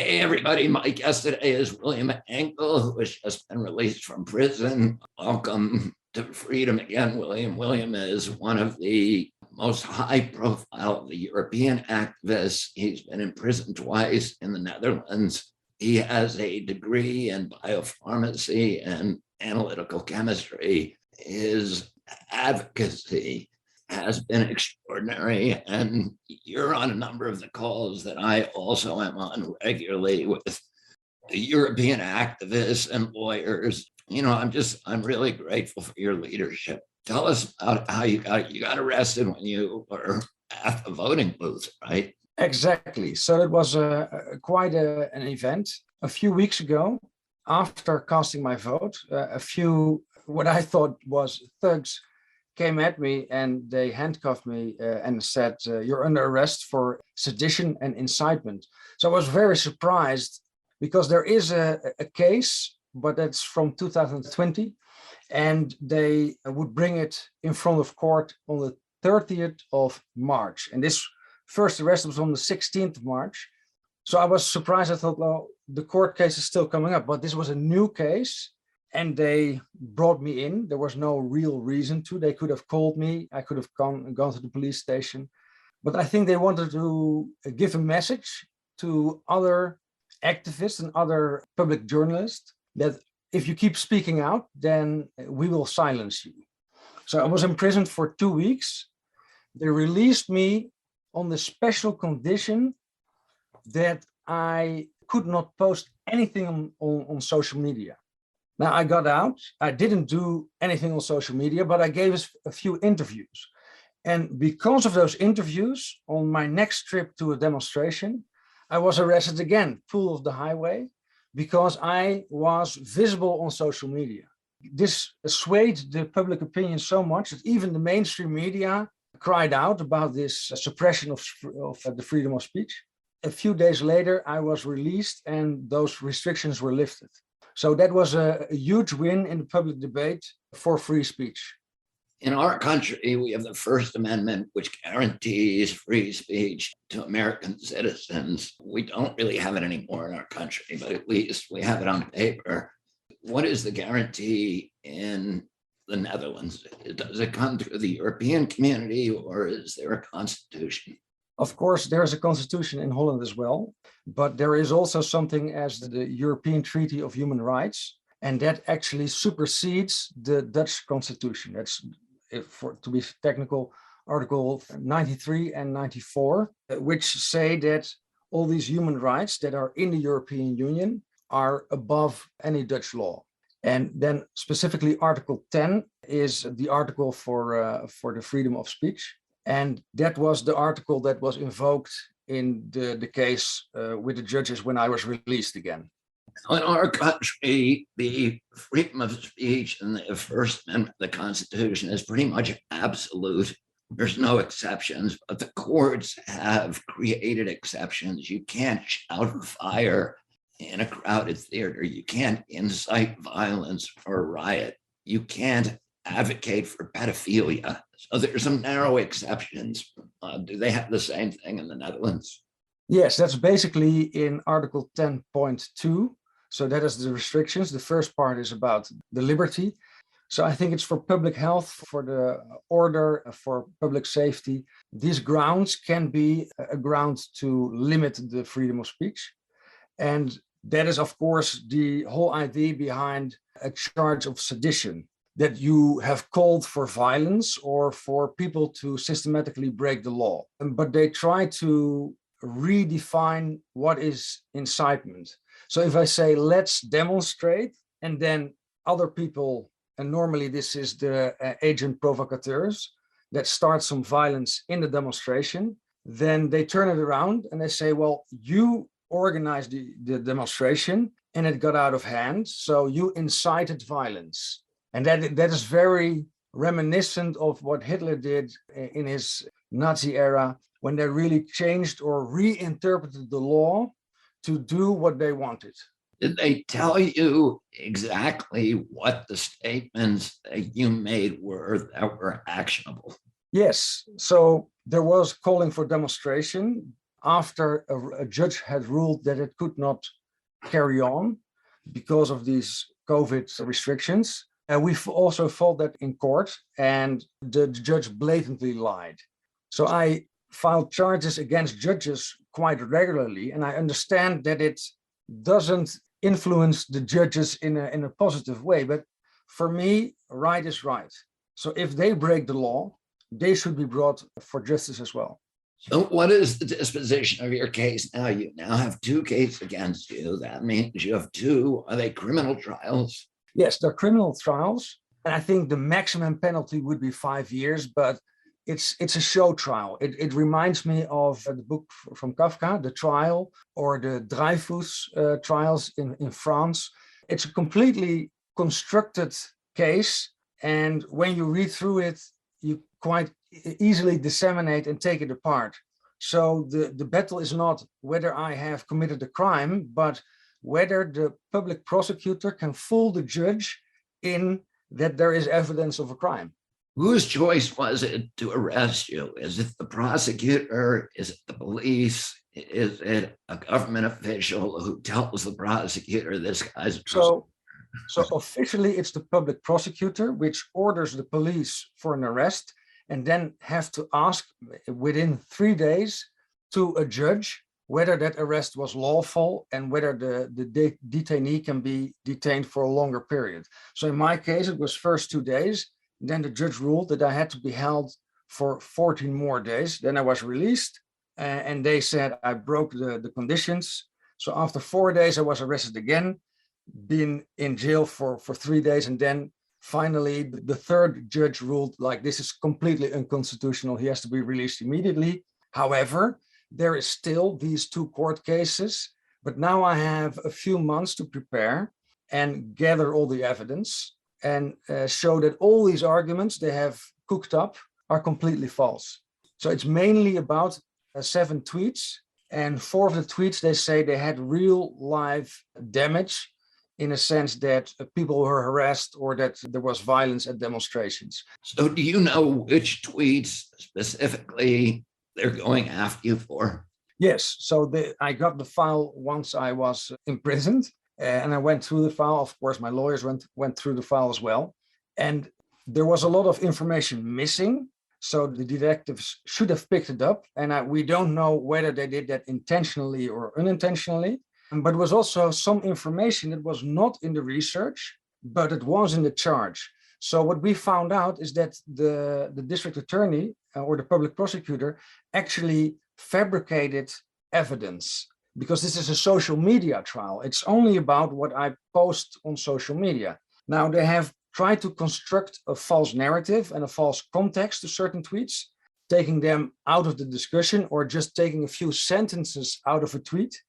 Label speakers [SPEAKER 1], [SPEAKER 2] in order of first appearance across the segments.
[SPEAKER 1] Hey, everybody. My guest today is Willem Engel, who has just been released from prison. Welcome to freedom again, William. William is one of the most high profile of the European activists. He's been in prison twice in the Netherlands. He has a degree in biopharmacy and analytical chemistry. His advocacy has been extraordinary, and you're on a number of the calls that I also am on regularly with the European activists and lawyers. I'm really grateful for your leadership. Tell us about how you got arrested when you were at the voting booth, right?
[SPEAKER 2] Exactly. So it was quite an event. A few weeks ago, after casting my vote, a few what I thought was thugs came at me and they handcuffed me and said, you're under arrest for sedition and incitement. So I was very surprised because there is a case, but that's from 2020, and they would bring it in front of court on the 30th of March. And this first arrest was on the 16th of March. So I was surprised. I thought, well, the court case is still coming up, but this was a new case. And they brought me in. There was no real reason to. They could have called me. I could have gone to the police station. But I think they wanted to give a message to other activists and other public journalists that if you keep speaking out, then we will silence you. So I was imprisoned for 2 weeks. They released me on the special condition that I could not post anything on social media. Now, I got out. I didn't do anything on social media, but I gave a few interviews. And because of those interviews, on my next trip to a demonstration, I was arrested again, full of the highway, because I was visible on social media. This swayed the public opinion so much that even the mainstream media cried out about this suppression of the freedom of speech. A few days later, I was released and those restrictions were lifted. So that was a huge win in the public debate for free speech.
[SPEAKER 1] In our country, we have the First Amendment, which guarantees free speech to American citizens. We don't really have it anymore in our country, but at least we have it on paper. What is the guarantee in the Netherlands? Does it come through the European community, or is there a constitution?
[SPEAKER 2] Of course, there is a constitution in Holland as well, but there is also something as the European Treaty of Human Rights, and that actually supersedes the Dutch constitution. That's, to be technical, Article 93 and 94, which say that all these human rights that are in the European Union are above any Dutch law. And then specifically Article 10 is the article for the freedom of speech. And that was the article that was invoked in the case with the judges when I was released again.
[SPEAKER 1] In our country, the freedom of speech and the First Amendment of the Constitution is pretty much absolute. There's no exceptions, but the courts have created exceptions. You can't shout fire in a crowded theater. You can't incite violence or riot. You can't advocate for pedophilia. So there's some narrow exceptions. Do they have the same thing in the Netherlands?
[SPEAKER 2] Yes, that's basically in Article 10.2. So that is the restrictions. The first part is about the liberty. So I think it's for public health, for the order, for public safety. These grounds can be a ground to limit the freedom of speech. And that is, of course, the whole idea behind a charge of sedition, that you have called for violence or for people to systematically break the law. But they try to redefine what is incitement. So if I say, let's demonstrate, and then other people, and normally this is the agent provocateurs, that start some violence in the demonstration, then they turn it around and they say, well, you organized the demonstration and it got out of hand, so you incited violence. And that is very reminiscent of what Hitler did in his Nazi era, when they really changed or reinterpreted the law to do what they wanted.
[SPEAKER 1] Did they tell you exactly what the statements that you made were that were actionable?
[SPEAKER 2] Yes. So there was calling for demonstration. after a judge had ruled that it could not carry on because of these COVID restrictions. And we also fought that in court, and the judge blatantly lied. So I filed charges against judges quite regularly, and I understand that it doesn't influence the judges in a positive way. But for me, right is right. So if they break the law, they should be brought for justice as well.
[SPEAKER 1] So what is the disposition of your case now? You now have two cases against you. That means you have two, are they criminal trials?
[SPEAKER 2] Yes, they're criminal trials. And I think the maximum penalty would be 5 years, but it's a show trial. It reminds me of the book from Kafka, The Trial, or the Dreyfus trials in France. It's a completely constructed case. And when you read through it, you quite easily disseminate and take it apart. So the battle is not whether I have committed a crime, but whether the public prosecutor can fool the judge in that there is evidence of a crime.
[SPEAKER 1] Whose choice was it to arrest you? Is it the prosecutor? Is it the police? Is it a government official who tells the prosecutor this guy's
[SPEAKER 2] so officially it's the public prosecutor, which orders the police for an arrest and then have to ask within 3 days to a judge whether that arrest was lawful and whether the detainee can be detained for a longer period. So in my case, it was first 2 days. Then the judge ruled that I had to be held for 14 more days. Then I was released, and they said I broke the conditions. So after 4 days, I was arrested again, been in jail for 3 days. And then finally, the third judge ruled like this is completely unconstitutional. He has to be released immediately. However, there is still these 2 court cases, but now I have a few months to prepare and gather all the evidence and show that all these arguments they have cooked up are completely false. So it's mainly about 7 tweets, and 4 of the tweets, they say they had real live damage in a sense that people were harassed or that there was violence at demonstrations.
[SPEAKER 1] So do you know which tweets specifically they're going after you for?
[SPEAKER 2] Yes, so I got the file once I was imprisoned. And I went through the file. Of course, my lawyers went through the file as well. And there was a lot of information missing. So the detectives should have picked it up. And we don't know whether they did that intentionally or unintentionally. But there was also some information that was not in the research, but it was in the charge. So what we found out is that the district attorney or the public prosecutor actually fabricated evidence, because this is a social media trial. It's only about what I post on social media. Now, they have tried to construct a false narrative and a false context to certain tweets, taking them out of the discussion or just taking a few sentences out of a tweet.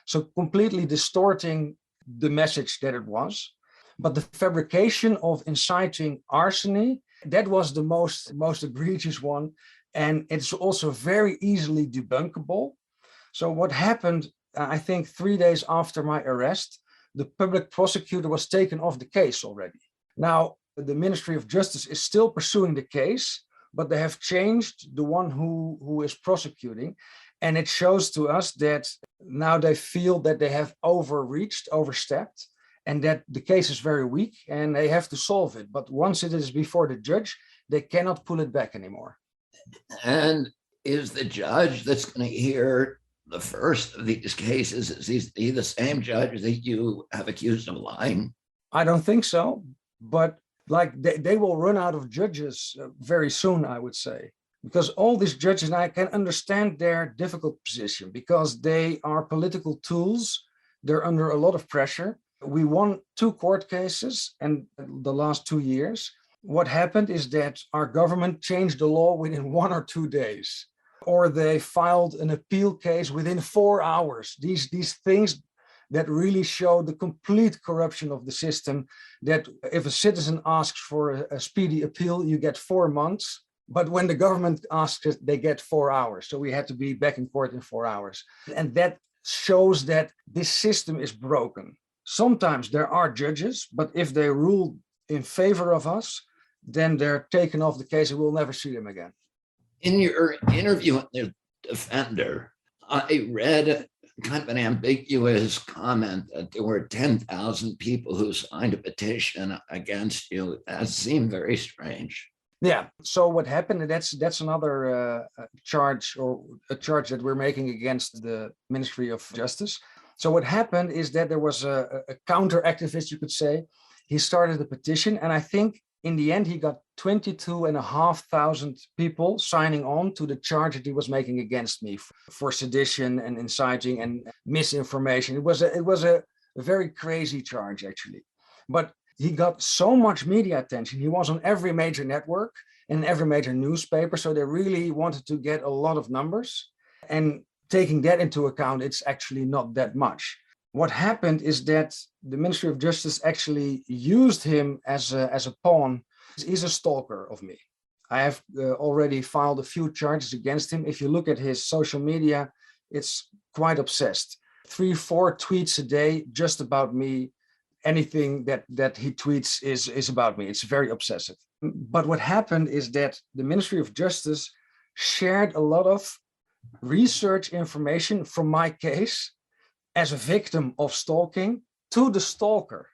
[SPEAKER 2] So completely distorting the message that it was. But the fabrication of inciting arson, that was the most egregious one. And it's also very easily debunkable. So what happened, I think 3 days after my arrest, the public prosecutor was taken off the case already. Now, the Ministry of Justice is still pursuing the case, but they have changed the one who is prosecuting. And it shows to us that now they feel that they have overstepped, and that the case is very weak and they have to solve it. But once it is before the judge, they cannot pull it back anymore.
[SPEAKER 1] And is the judge that's going to hear the first of these cases, is he the same judge that you have accused of lying?
[SPEAKER 2] I don't think so, but like they will run out of judges very soon, I would say, because all these judges, and I can understand their difficult position because they are political tools. They're under a lot of pressure. We won 2 court cases in the last 2 years. What happened is that our government changed the law within 1 or 2 days, or they filed an appeal case within 4 hours. These things that really show the complete corruption of the system, that if a citizen asks for a speedy appeal, you get 4 months. But when the government asks it, they get 4 hours. So we had to be back in court in 4 hours. And that shows that this system is broken. Sometimes there are judges, but if they rule in favor of us, then they're taken off the case and we'll never see them again.
[SPEAKER 1] In your interview with the defender, I read kind of an ambiguous comment that there were 10,000 people who signed a petition against you. That seemed very strange.
[SPEAKER 2] Yeah. So what happened? And that's another charge, or a charge that we're making against the Ministry of Justice. So what happened is that there was a counter activist, you could say. He started a petition, and I think in the end he got 22,500 people signing on to the charge that he was making against me for sedition and inciting and misinformation. It was a very crazy charge, actually. But he got so much media attention. He was on every major network and every major newspaper. So they really wanted to get a lot of numbers. And taking that into account, it's actually not that much. What happened is that the Ministry of Justice actually used him as a pawn. He's a stalker of me. I have already filed a few charges against him. If you look at his social media, it's quite obsessed. 3-4 tweets a day just about me. Anything that he tweets is about me. It's very obsessive. But what happened is that the Ministry of Justice shared a lot of research information from my case as a victim of stalking to the stalker.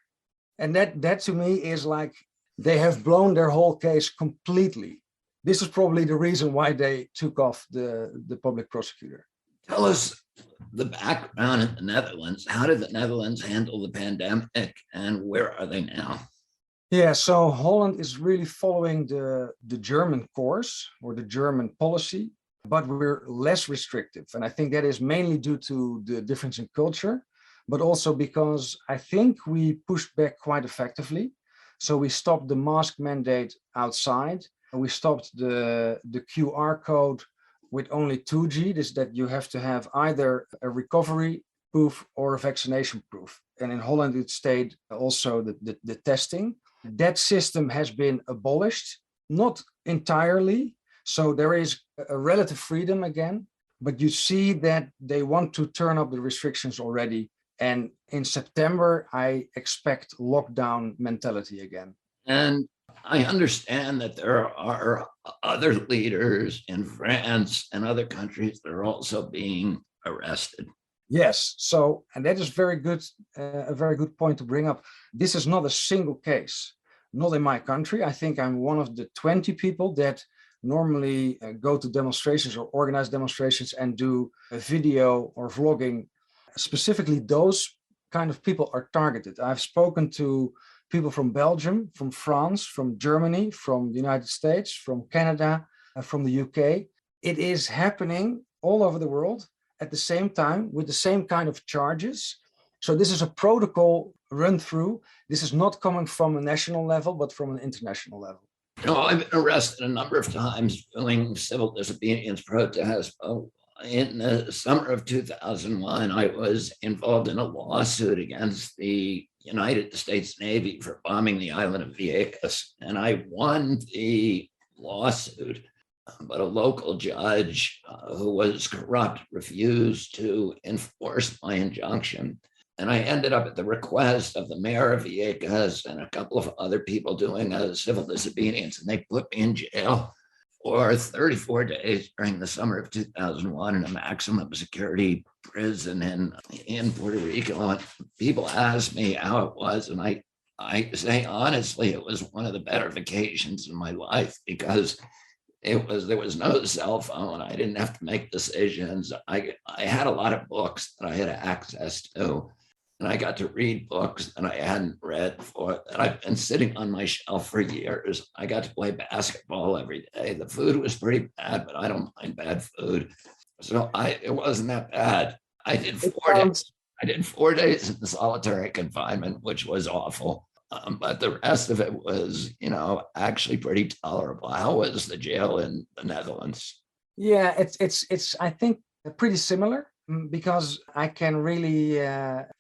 [SPEAKER 2] And that to me is like, they have blown their whole case completely. This is probably the reason why they took off the public prosecutor.
[SPEAKER 1] Tell us the background in the Netherlands. How did the Netherlands handle the pandemic, and where are they now?
[SPEAKER 2] Yeah, so Holland is really following the German course, or the German policy, but we're less restrictive. And I think that is mainly due to the difference in culture, but also because I think we pushed back quite effectively. So we stopped the mask mandate outside. We stopped the QR code with only 2G, is that you have to have either a recovery proof or a vaccination proof. And in Holland, it stayed also the testing. That system has been abolished, not entirely. So there is a relative freedom again, but you see that they want to turn up the restrictions already. And in September, I expect lockdown mentality again.
[SPEAKER 1] And I understand that there are other leaders in France and other countries that are also being arrested.
[SPEAKER 2] Yes. So, and that is very good, a very good point to bring up. This is not a single case, not in my country. I think I'm one of the 20 people that normally go to demonstrations or organize demonstrations and do a video or vlogging. Specifically, those kind of people are targeted. I've spoken to people from Belgium, from France, from Germany, from the United States, from Canada, from the UK. It is happening all over the world at the same time with the same kind of charges. So this is a protocol run through. This is not coming from a national level, but from an international level.
[SPEAKER 1] No, I've been arrested a number of times doing civil disobedience protests. In the summer of 2001, I was involved in a lawsuit against the United States Navy for bombing the island of Vieques, and I won the lawsuit, but a local judge who was corrupt refused to enforce my injunction. And I ended up at the request of the mayor of Vieques and a couple of other people doing a civil disobedience, and they put me in jail for 34 days during the summer of 2001 in a maximum security prison in Puerto Rico. And people ask me how it was, and I say honestly, it was one of the better vacations in my life, because there was no cell phone. I didn't have to make decisions. I had a lot of books that I had access to, and I got to read books that I hadn't read that I've been sitting on my shelf for years. I got to play basketball every day. The food was pretty bad, but I don't mind bad food. So it wasn't that bad. I did 4 days in solitary confinement, which was awful. But the rest of it was, actually pretty tolerable. How was the jail in the Netherlands?
[SPEAKER 2] Yeah, it's I think pretty similar, because I can really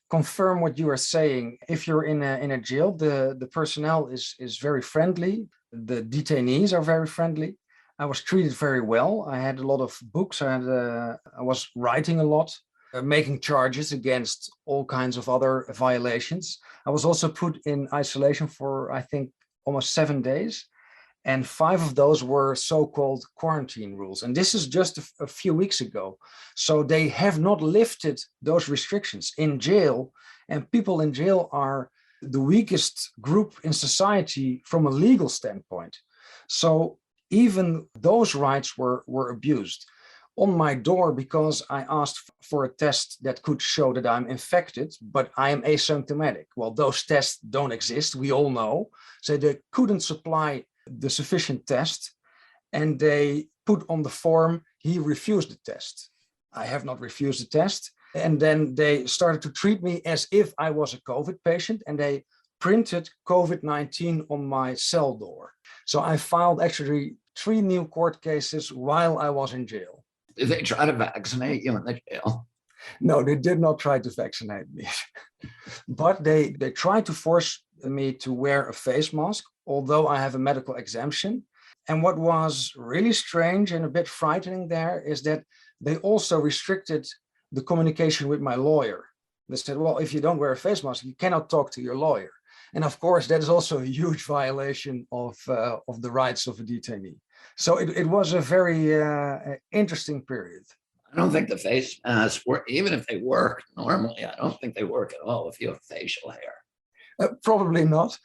[SPEAKER 2] confirm what you are saying. If you're in a jail, the personnel is very friendly. The detainees are very friendly. I was treated very well. I had a lot of books. I was writing a lot, making charges against all kinds of other violations. I was also put in isolation for, I think, almost 7 days. And 5 of those were so-called quarantine rules. And this is just a few weeks ago. So they have not lifted those restrictions in jail. And people in jail are the weakest group in society from a legal standpoint. So even those rights were abused. On my door, because I asked for a test that could show that I'm infected, but I am asymptomatic. Well, those tests don't exist, we all know. So they couldn't supply the sufficient test, and they put on the form, he refused the test. I have not refused the test. And then they started to treat me as if I was a COVID patient, and they printed COVID-19 on my cell door. So I filed actually 3 new court cases while I was in jail.
[SPEAKER 1] Did they try to vaccinate you in the jail?
[SPEAKER 2] No, they did not try to vaccinate me. But they tried to force me to wear a face mask, although I have a medical exemption. And what was really strange and a bit frightening there is that they also restricted the communication with my lawyer. They said, well, if you don't wear a face mask, you cannot talk to your lawyer. And of course, that is also a huge violation of the rights of a detainee. So it was a very interesting period.
[SPEAKER 1] I don't think the face masks work, even if they work normally, I don't think they work at all if you have facial hair.
[SPEAKER 2] Probably not.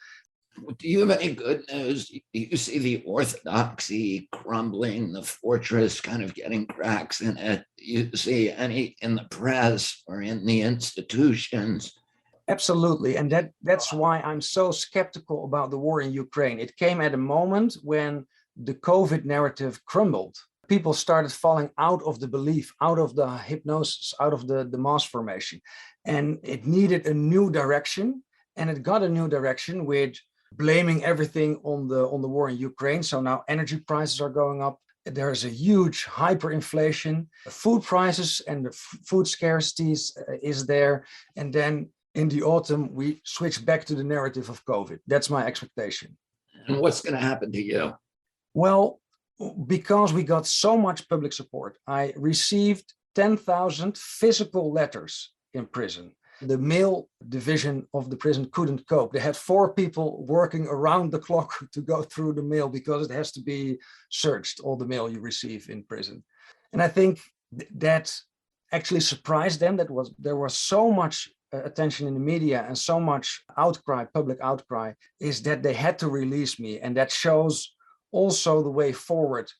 [SPEAKER 1] Do you have any good news? Do you see the orthodoxy crumbling, the fortress kind of getting cracks in it? Do you see any in the press or in the institutions?
[SPEAKER 2] Absolutely. And that's why I'm so skeptical about the war in Ukraine. It came at a moment when the COVID narrative crumbled. People started falling out of the belief, out of the hypnosis, out of the mass formation. And it needed a new direction. And it got a new direction with blaming everything on the war in Ukraine. So now energy prices are going up. There's a huge hyperinflation. Food prices and the food scarcity is there. And then in the autumn, we switch back to the narrative of COVID. That's my expectation.
[SPEAKER 1] And what's going to happen to you?
[SPEAKER 2] Well, because we got so much public support, I received 10,000 physical letters in prison. The mail division of the prison couldn't cope. They had 4 people working around the clock to go through the mail because it has to be searched, all the mail you receive in prison. And I think that actually surprised them. There was so much attention in the media and so much outcry, public outcry, is that they had to release me. And that shows also the way forward.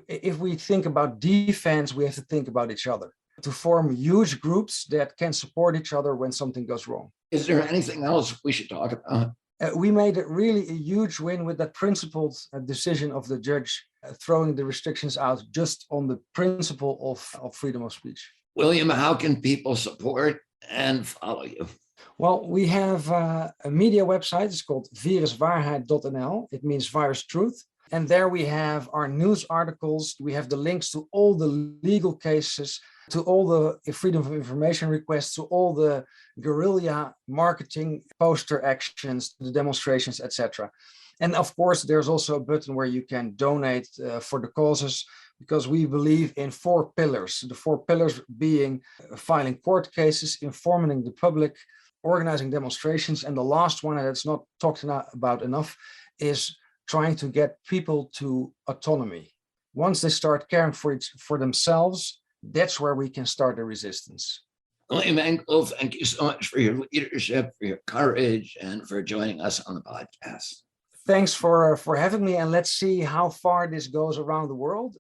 [SPEAKER 2] If we think about defense, we have to think about each other, to form huge groups that can support each other when something goes wrong.
[SPEAKER 1] Is there anything else we should talk about?
[SPEAKER 2] We made really a huge win with that principled decision of the judge throwing the restrictions out just on the principle of freedom of speech.
[SPEAKER 1] William, how can people support and follow you?
[SPEAKER 2] Well, we have a media website. It's called viruswaarheid.nl. It means virus truth. And there we have our news articles. We have the links to all the legal cases, to all the freedom of information requests, to all the guerrilla marketing poster actions, the demonstrations, etc. And of course, there's also a button where you can donate for the causes, because we believe in 4 pillars. The 4 pillars being filing court cases, informing the public, organizing demonstrations, and the last one, and that's not talked about enough, is trying to get people to autonomy. Once they start caring for themselves, that's where we can start a resistance.
[SPEAKER 1] Willem Engel, thank you so much for your leadership, for your courage, and for joining us on the podcast.
[SPEAKER 2] Thanks for having me, and let's see how far this goes around the world.